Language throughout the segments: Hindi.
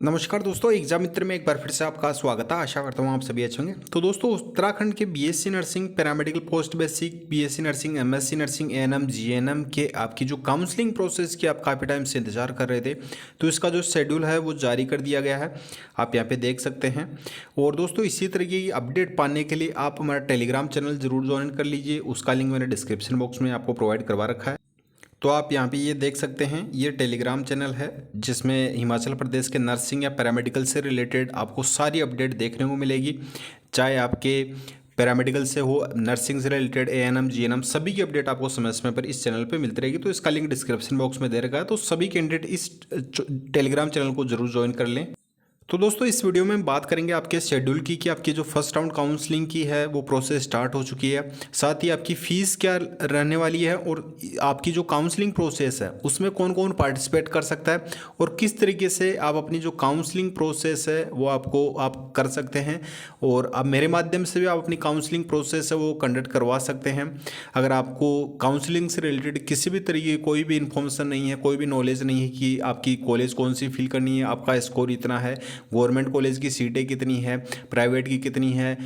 नमस्कार दोस्तों, एग्जाम मित्र में एक बार फिर से आपका स्वागत है। आशा करता हूँ आप सभी अच्छे होंगे। तो दोस्तों, उत्तराखंड के BSc nursing, paramedical post basic, BSc nursing, MSc nursing, ANM, GNM के आपकी जो काउंसलिंग प्रोसेस की आप काफ़ी टाइम से इंतजार कर रहे थे, तो इसका जो शेड्यूल है वो जारी कर दिया गया है। आप यहाँ पे देख सकते हैं। और दोस्तों, इसी तरीके की अपडेट पाने के लिए आप हमारा टेलीग्राम चैनल जरूर ज्वाइन कर लीजिए। उसका लिंक मैंने डिस्क्रिप्शन बॉक्स में आपको प्रोवाइड करवा रखा है। तो आप यहाँ पे ये देख सकते हैं, ये टेलीग्राम चैनल है जिसमें हिमाचल प्रदेश के नर्सिंग या पैरामेडिकल से रिलेटेड आपको सारी अपडेट देखने को मिलेगी। चाहे आपके पैरामेडिकल से हो, नर्सिंग से रिलेटेड, एएनएम, जीएनएम, सभी की अपडेट आपको समय समय पर इस चैनल पे मिलती रहेगी। तो इसका लिंक डिस्क्रिप्शन बॉक्स में दे रखा है। तो सभी कैंडिडेट इस टेलीग्राम चैनल को जरूर ज्वाइन कर लें। तो दोस्तों, इस वीडियो में हम बात करेंगे आपके शेड्यूल की कि आपकी जो फर्स्ट राउंड काउंसलिंग की है वो प्रोसेस स्टार्ट हो चुकी है। साथ ही आपकी फ़ीस क्या रहने वाली है और आपकी जो काउंसलिंग प्रोसेस है उसमें कौन कौन पार्टिसिपेट कर सकता है और किस तरीके से आप अपनी जो काउंसलिंग प्रोसेस है वो आप कर सकते हैं। और अब मेरे माध्यम से भी आप अपनी काउंसलिंग प्रोसेस है वो कंडक्ट करवा सकते हैं। अगर आपको काउंसलिंग से रिलेटेड किसी भी तरीके की कोई भी इन्फॉर्मेशन नहीं है, कोई भी नॉलेज नहीं है कि आपकी कॉलेज कौन सी फिल करनी है, आपका स्कोर इतना है, गवर्नमेंट कॉलेज की सीटें कितनी है, प्राइवेट की कितनी है,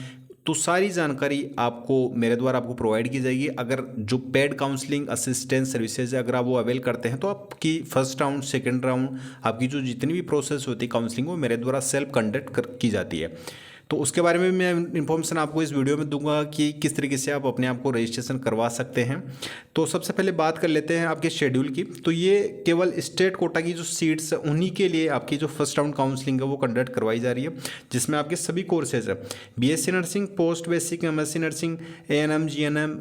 तो सारी जानकारी आपको मेरे द्वारा आपको प्रोवाइड की जाएगी। अगर जो पेड काउंसलिंग असिस्टेंस सर्विसेज है अगर आप वो अवेल करते हैं तो आपकी फर्स्ट राउंड, सेकंड राउंड, आपकी जो जितनी भी प्रोसेस होती है काउंसलिंग वो मेरे द्वारा सेल्फ कंडक्ट की जाती है। तो उसके बारे में मैं इन्फॉर्मेशन आपको इस वीडियो में दूंगा कि किस तरीके से आप अपने आप को रजिस्ट्रेशन करवा सकते हैं। तो सबसे पहले बात कर लेते हैं आपके शेड्यूल की। तो ये केवल स्टेट कोटा की जो सीट्स है उन्हीं के लिए आपकी जो फर्स्ट राउंड काउंसलिंग है वो कंडक्ट करवाई जा रही है, जिसमें आपके सभी कोर्सेज है, BSc nursing, post basic, MSc nursing, ANM, GNM,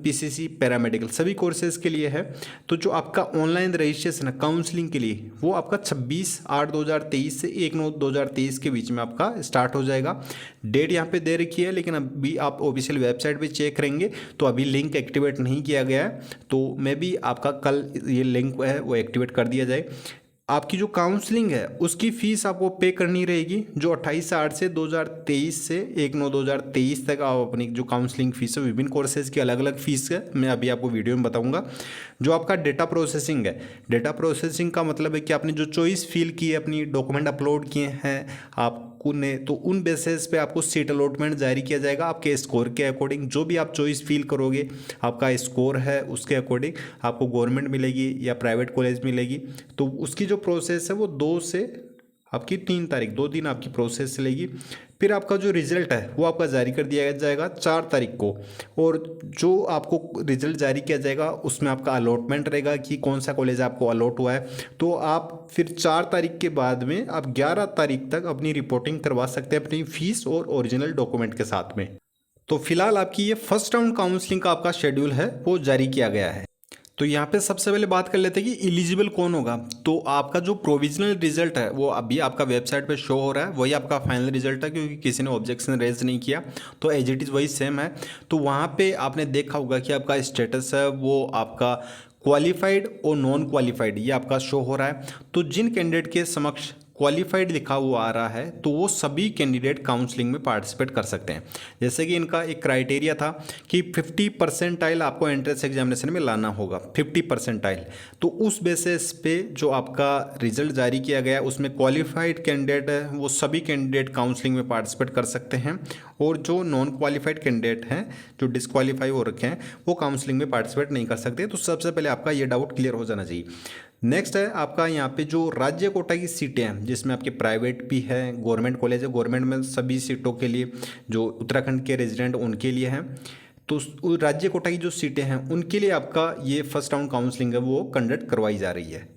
PCC, paramedical, सभी कोर्सेज के लिए है। तो जो आपका ऑनलाइन रजिस्ट्रेशन है काउंसलिंग के लिए वो आपका 26/8/2023 से 1/9/2023 के बीच में आपका स्टार्ट हो जाएगा। डेट यहाँ पे दे रखी है, लेकिन अभी आप ऑफिशियल वेबसाइट पे चेक करेंगे तो अभी लिंक एक्टिवेट नहीं किया गया है। तो मैं भी आपका कल ये लिंक है वो एक्टिवेट कर दिया जाए। आपकी जो काउंसलिंग है उसकी फ़ीस आपको पे करनी रहेगी, जो 28/8 से 2023 से 1/9/2023 तक आप अपनी जो काउंसलिंग फ़ीस है, विभिन्न कोर्सेज़ की अलग अलग फ़ीस है, मैं अभी आपको वीडियो में बताऊंगा। जो आपका डेटा प्रोसेसिंग है, डेटा प्रोसेसिंग का मतलब है कि आपने जो चॉइस फिल की है, अपनी डॉक्यूमेंट अपलोड किए हैं आपने, तो उन बेसिस पे आपको सीट अलॉटमेंट जारी किया जाएगा आपके स्कोर के अकॉर्डिंग। जो भी आप चॉइस फिल करोगे आपका स्कोर है उसके अकॉर्डिंग आपको गवर्नमेंट मिलेगी या प्राइवेट कॉलेज मिलेगी। तो उसकी जो प्रोसेस है वो 2 से आपकी 3 तारीख, 2 दिन आपकी प्रोसेस चलेगी। फिर आपका जो रिजल्ट है वो आपका जारी कर दिया जाएगा 4 तारीख को। और जो आपको रिजल्ट जारी किया जाएगा उसमें आपका अलॉटमेंट रहेगा कि कौन सा कॉलेज आपको अलॉट हुआ है। तो आप फिर 4 तारीख के बाद में आप 11 तारीख तक अपनी रिपोर्टिंग करवा सकते हैं अपनी फीस और ओरिजिनल डॉक्यूमेंट के साथ में। तो फिलहाल आपकी ये फर्स्ट राउंड काउंसलिंग का आपका शेड्यूल है वो जारी किया गया है। तो यहाँ पे सबसे पहले बात कर लेते हैं कि एलिजिबल कौन होगा। तो आपका जो प्रोविजनल रिजल्ट है वो अभी आपका वेबसाइट पे शो हो रहा है, वही आपका फाइनल रिजल्ट है, क्योंकि किसी ने ऑब्जेक्शन रेज नहीं किया तो एज इट इज़ वही सेम है। तो वहाँ पे आपने देखा होगा कि आपका स्टेटस है वो आपका क्वालिफाइड और नॉन क्वालिफाइड ये आपका शो हो रहा है। तो जिन कैंडिडेट के समक्ष क्वालिफाइड लिखा हुआ आ रहा है तो वो सभी कैंडिडेट काउंसलिंग में पार्टिसिपेट कर सकते हैं। जैसे कि इनका एक क्राइटेरिया था कि 50 परसेंटाइल आपको एंट्रेंस एग्जामिनेशन में लाना होगा, 50 परसेंटाइल। तो उस बेसिस पे जो आपका रिजल्ट जारी किया गया उसमें क्वालिफाइड कैंडिडेट है वो सभी कैंडिडेट काउंसलिंग में पार्टिसिपेट कर सकते हैं, और जो नॉन क्वालिफाइड कैंडिडेट हैं जो डिस्क्वालीफाई हो रखे हैं वो काउंसलिंग में पार्टिसिपेट नहीं कर सकते। तो सबसे पहले आपका ये डाउट क्लियर हो जाना चाहिए। नेक्स्ट है आपका यहाँ पे जो राज्य कोटा की सीटें हैं, जिसमें आपके प्राइवेट भी है, गवर्नमेंट कॉलेज है, गवर्नमेंट में सभी सीटों के लिए जो उत्तराखंड के रेजिडेंट उनके लिए हैं। तो राज्य कोटा की जो सीटें हैं उनके लिए आपका ये फर्स्ट राउंड काउंसलिंग है वो कंडक्ट करवाई जा रही है।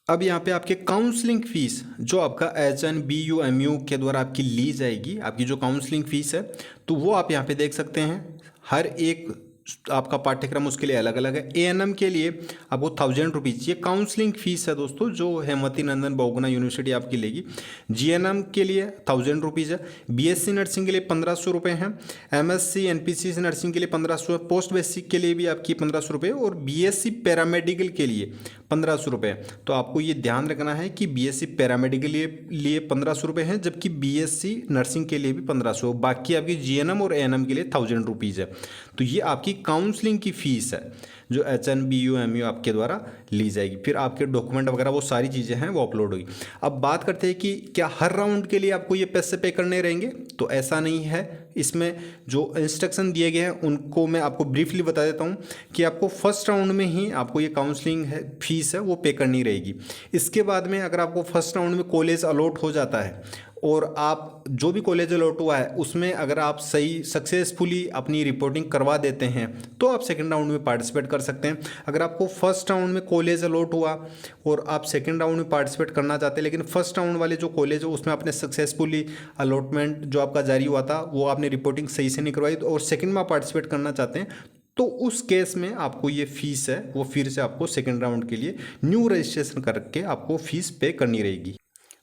अब यहाँ पे आपके काउंसलिंग फीस जो आपका HNBU-MU के द्वारा आपकी ली जाएगी, आपकी जो काउंसलिंग फीस है तो वो आप यहाँ पे देख सकते हैं। हर एक आपका पाठ्यक्रम उसके लिए अलग अलग है। एएनएम के लिए आपको 1000 रुपीज़ ये काउंसलिंग फीस है दोस्तों, जो हेमवती नंदन बहुगुणा यूनिवर्सिटी आपकी लेगी। जीएनएम के लिए 1000 रुपीज़ है। बीएससी नर्सिंग के लिए 1500 रुपये हैं। एमएससी एनपीसीसी नर्सिंग के लिए 1500 है। पोस्ट बेसिक के लिए भी आपकी 1500 रुपये, और बीएससी पैरामेडिकल के लिए 1500 रुपये। तो आपको ये ध्यान रखना है कि बीएससी पैरामेडिकल लिए 1500 रुपये हैं, जबकि बीएससी नर्सिंग के लिए भी 1500। बाकी आपकी जीएनएम और एएनएम के लिए 1000 रुपीज़ है। तो ये आपकी काउंसलिंग की फ़ीस है जो HNBUMU आपके द्वारा ली जाएगी। फिर आपके डॉक्यूमेंट वगैरह वो सारी चीज़ें हैं वो अपलोड होगी। अब बात करते हैं कि क्या हर राउंड के लिए आपको ये पैसे पे करने रहेंगे, तो ऐसा नहीं है। इसमें जो इंस्ट्रक्शन दिए गए हैं उनको मैं आपको ब्रीफली बता देता हूँ कि आपको फर्स्ट राउंड में ही आपको ये काउंसलिंग है फीस है वो पे करनी रहेगी। इसके बाद में अगर आपको फर्स्ट राउंड में कॉलेज अलॉट हो जाता है और आप जो भी कॉलेज अलॉट हुआ है उसमें अगर आप सही सक्सेसफुली अपनी रिपोर्टिंग करवा देते हैं तो आप सेकंड राउंड में पार्टिसिपेट कर सकते हैं। अगर आपको फर्स्ट राउंड में कॉलेज अलॉट हुआ और आप सेकंड राउंड में पार्टिसिपेट करना चाहते हैं लेकिन फर्स्ट राउंड वाले जो कॉलेज है उसमें आपने सक्सेसफुली अलॉटमेंट जो आपका जारी हुआ था वो आपने रिपोर्टिंग सही से नहीं करवाई और सेकंड में आप पार्टिसिपेट करना चाहते हैं तो उस केस में आपको ये फीस है वो फिर से आपको सेकंड राउंड के लिए न्यू रजिस्ट्रेशन करके आपको फीस पे करनी रहेगी।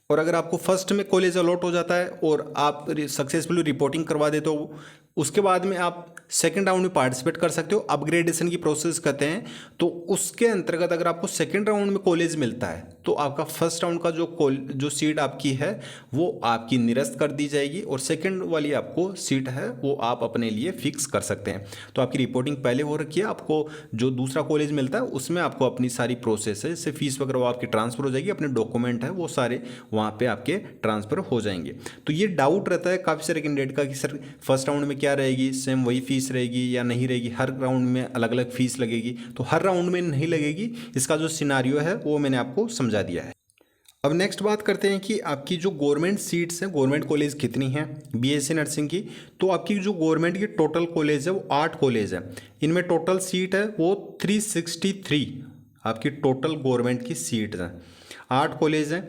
और अगर आपको फर्स्ट में कॉलेज अलॉट हो जाता है और आप सक्सेसफुली रिपोर्टिंग करवा देते हो उसके बाद में आप सेकंड राउंड में पार्टिसिपेट कर सकते हो। अपग्रेडेशन की प्रोसेस करते हैं तो उसके अंतर्गत अगर आपको सेकंड राउंड में कॉलेज मिलता है तो आपका फर्स्ट राउंड का जो सीट आपकी है वो आपकी निरस्त कर दी जाएगी और सेकंड वाली आपको सीट है वो आप अपने लिए फिक्स कर सकते हैं। तो आपकी रिपोर्टिंग पहले हो रखी है, आपको जो दूसरा कॉलेज मिलता है उसमें आपको अपनी सारी प्रोसेस है इससे फीस वगैरह वो आपकी ट्रांसफ़र हो जाएगी, अपने डॉक्यूमेंट है वो सारे वहाँ पे आपके ट्रांसफ़र हो जाएंगे। तो ये डाउट रहता है काफ़ी सारे कैंडिडेट का कि सर फर्स्ट राउंड में क्या रहेगी, सेम वही फीस रहेगी या नहीं रहेगी, हर राउंड में अलग अलग फीस लगेगी। तो हर राउंड में नहीं लगेगी, इसका जो सिनारियो है वो मैंने आपको समझा दिया है। अब नेक्स्ट बात करते हैं कि आपकी जो गवर्नमेंट सीट्स हैं गवर्नमेंट कॉलेज कितनी हैं बीएससी नर्सिंग की। तो आपकी जो गवर्नमेंट की टोटल कॉलेज है वो 8 कॉलेज है, इनमें टोटल सीट है वो 363 आपकी टोटल गवर्नमेंट की सीट्स हैं। 8 कॉलेज हैं,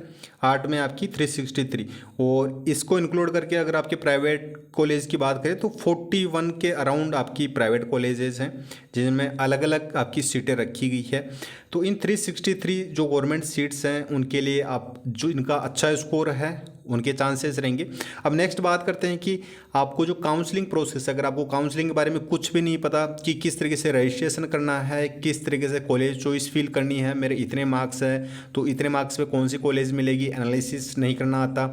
8 में आपकी 363 और इसको इंक्लूड करके अगर आपके प्राइवेट कॉलेज की बात करें तो 41 के अराउंड आपकी प्राइवेट कॉलेजेस हैं जिनमें अलग अलग आपकी सीटें रखी गई है। तो इन 363 जो गवर्नमेंट सीट्स हैं उनके लिए आप जो इनका अच्छा स्कोर है उनके चांसेस रहेंगे। अब नेक्स्ट बात करते हैं कि आपको जो काउंसलिंग प्रोसेस है, अगर आपको काउंसलिंग के बारे में कुछ भी नहीं पता कि किस तरीके से रजिस्ट्रेशन करना है, किस तरीके से कॉलेज चॉइस फिल करनी है, मेरे इतने मार्क्स है तो इतने मार्क्स पे कौन सी कॉलेज मिलेगी, एनालिसिस नहीं करना आता,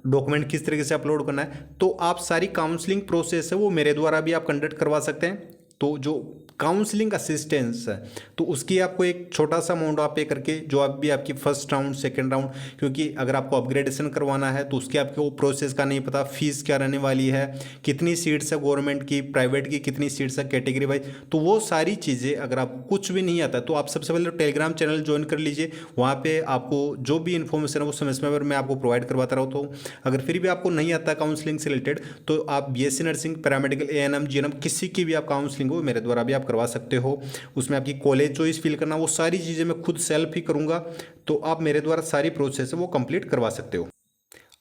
डॉक्यूमेंट किस तरीके से अपलोड करना है, तो आप सारी काउंसलिंग प्रोसेस है वो मेरे द्वारा भी आप कंडक्ट करवा सकते हैं। तो जो काउंसलिंग असिस्टेंस है तो उसकी आपको एक छोटा सा अमाउंट आप पे करके जो आप भी आपकी फर्स्ट राउंड सेकंड राउंड, क्योंकि अगर आपको अपग्रेडेशन करवाना है तो उसके आपको प्रोसेस का नहीं पता, फीस क्या रहने वाली है, कितनी सीट्स है गवर्नमेंट की, प्राइवेट की कितनी सीट्स है कैटेगरी वाइज, तो वो सारी चीज़ें अगर आपको कुछ भी नहीं आता तो आप सबसे पहले टेलीग्राम चैनल ज्वाइन कर लीजिए। वहाँ पर आपको जो भी इन्फॉर्मेशन है वो समय समय पर मैं आपको प्रोवाइड करवाता रहता हूँ। अगर फिर भी आपको नहीं आता काउंसलिंग से रिलेटेड तो आप BSc nursing, paramedical, ANM, GNM किसी की भी आप काउंसलिंग हो मेरे द्वारा भी आप करवा सकते हो। उसमें आपकी कॉलेज चॉइस फिल करना वो सारी चीज़ें मैं खुद सेल्फ ही करूंगा, तो आप मेरे द्वारा सारी प्रोसेस है वो कंप्लीट करवा सकते हो।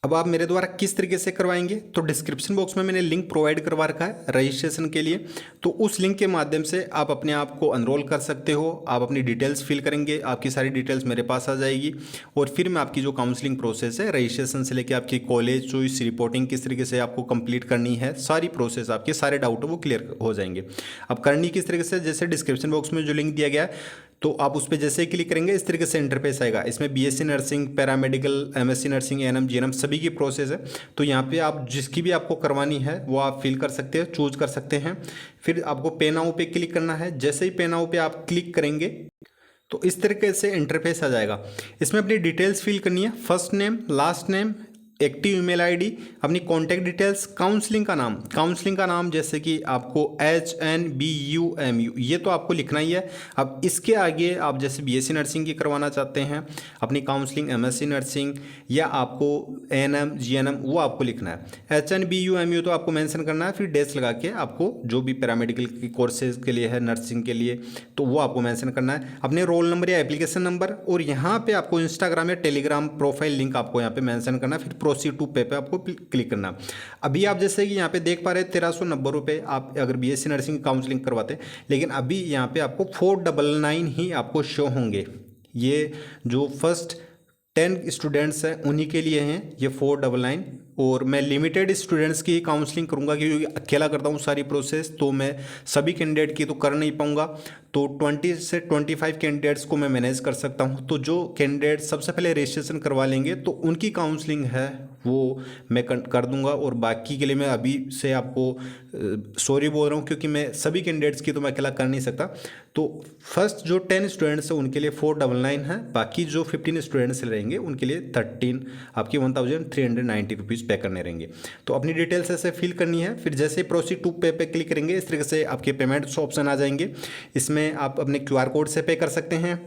अब आप मेरे द्वारा किस तरीके से करवाएंगे तो डिस्क्रिप्शन बॉक्स में मैंने लिंक प्रोवाइड करवा रखा है रजिस्ट्रेशन के लिए, तो उस लिंक के माध्यम से आप अपने आप को एनरोल कर सकते हो। आप अपनी डिटेल्स फिल करेंगे, आपकी सारी डिटेल्स मेरे पास आ जाएगी और फिर मैं आपकी जो काउंसलिंग प्रोसेस है रजिस्ट्रेशन से लेकर आपकी कॉलेज चॉइस, रिपोर्टिंग किस तरीके से आपको कंप्लीट करनी है, सारी प्रोसेस आपके सारे डाउट वो क्लियर हो जाएंगे। अब करनी किस तरीके से, जैसे डिस्क्रिप्शन बॉक्स में जो लिंक दिया गया है तो आप उस पर जैसे ही क्लिक करेंगे इस तरीके से इंटरफेस आएगा। इसमें BSc nursing, paramedical, MSc nursing, ANM, GNM सभी की प्रोसेस है। तो यहाँ पे आप जिसकी भी आपको करवानी है वो आप फिल कर सकते हैं, चूज कर सकते हैं। फिर आपको पे नाउ पे क्लिक करना है, जैसे ही पे नाउ पे आप क्लिक करेंगे तो इस तरीके से इंटरफेस आ जाएगा। इसमें अपनी डिटेल्स फिल करनी है, first name, last name, active email ID, अपनी कॉन्टैक्ट डिटेल्स, काउंसलिंग का नाम जैसे कि आपको HNBUMU ये तो आपको लिखना ही है। अब इसके आगे आप जैसे बीएससी नर्सिंग की करवाना चाहते हैं अपनी काउंसलिंग, एमएससी नर्सिंग या आपको एएनएम, जीएनएम वो आपको लिखना है। HNBUMU तो आपको मेंशन करना है, फिर डेस्क लगा के आपको जो भी पैरामेडिकल की कोर्सेज के लिए है, नर्सिंग के लिए, तो वो आपको मेंशन करना है। अपने रोल नंबर या एप्लीकेशन नंबर और यहाँ पे आपको इंस्टाग्राम या टेलीग्राम प्रोफाइल लिंक आपको यहाँ पे मेंशन करना है। फिर प्रोसीड टू पे आपको क्लिक करना। अभी आप जैसे कि यहाँ पे देख पा रहे हैं 1390 रुपये आप अगर बीएससी नर्सिंग काउंसलिंग करवाते हैं, लेकिन अभी यहाँ पे आपको 499 ही आपको शो होंगे। ये जो फर्स्ट 10 स्टूडेंट्स हैं उन्हीं के लिए हैं ये 499 और मैं लिमिटेड स्टूडेंट्स की ही काउंसलिंग करूंगा क्योंकि अकेला करता हूँ सारी प्रोसेस, तो मैं सभी कैंडिडेट की तो कर नहीं पाऊंगा। तो 20 से 25 कैंडिडेट्स को मैं मैनेज कर सकता हूँ। तो जो कैंडिडेट सबसे पहले रजिस्ट्रेशन करवा लेंगे तो उनकी काउंसलिंग है वो मैं कर दूंगा, और बाकी के लिए मैं अभी से आपको सॉरी बोल रहा हूँ क्योंकि मैं सभी कैंडिडेट्स की तो मैं अकेला कर नहीं सकता। तो फर्स्ट जो 10 स्टूडेंट्स हैं उनके लिए 499 है, बाकी जो 15 स्टूडेंट्स रहेंगे उनके लिए 13 आपकी 1390 रुपीज़ पे करने रहेंगे। तो अपनी डिटेल्स ऐसे फिल करनी है, फिर जैसे प्रोसीड टू पे क्लिक करेंगे इस तरीके से आपके पेमेंट्स ऑप्शन आ जाएंगे। इसमें आप अपने QR कोड से पे कर सकते हैं।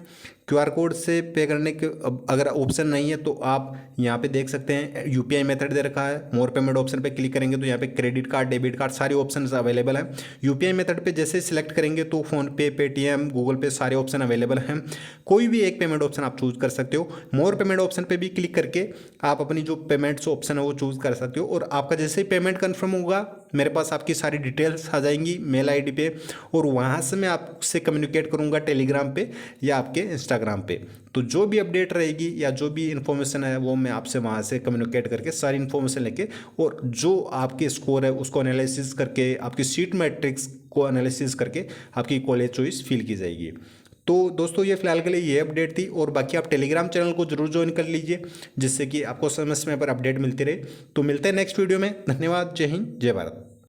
QR कोड से पे करने के अगर ऑप्शन नहीं है तो आप यहाँ पे देख सकते हैं UPI मेथड दे रखा है। मोर पेमेंट ऑप्शन पे क्लिक करेंगे तो यहाँ पे क्रेडिट कार्ड, डेबिट कार्ड सारे ऑप्शन अवेलेबल हैं। UPI मेथड पे जैसे सिलेक्ट करेंगे तो फ़ोनपे, पेटीएम, गूगल पे सारे ऑप्शन अवेलेबल हैं। कोई भी एक पेमेंट ऑप्शन आप चूज़ कर सकते हो। मोर पेमेंट ऑप्शन पे भी क्लिक करके आप अपनी जो पेमेंट्स ऑप्शन है वो चूज़ कर सकते हो, और आपका जैसे ही पेमेंट कन्फर्म होगा मेरे पास आपकी सारी डिटेल्स आ जाएंगी मेल ID पे, और वहाँ से मैं आपसे कम्युनिकेट करूँगा टेलीग्राम पे या आपके इंस्टाग्राम पे। तो जो भी अपडेट रहेगी या जो भी इन्फॉर्मेशन है वो मैं आपसे वहाँ से कम्युनिकेट करके सारी इन्फॉर्मेशन लेके, और जो आपके स्कोर है उसको एनालिसिस करके आपकी सीट मैट्रिक्स को एनालिसिस करके आपकी कॉलेज चॉइस फिल की जाएगी। तो दोस्तों ये फिलहाल के लिए ये अपडेट थी, और बाकी आप टेलीग्राम चैनल को जरूर ज्वाइन कर लीजिए जिससे कि आपको समय समय पर अपडेट मिलती रहे। तो मिलते हैं नेक्स्ट वीडियो में। धन्यवाद। जय हिंद, जय भारत।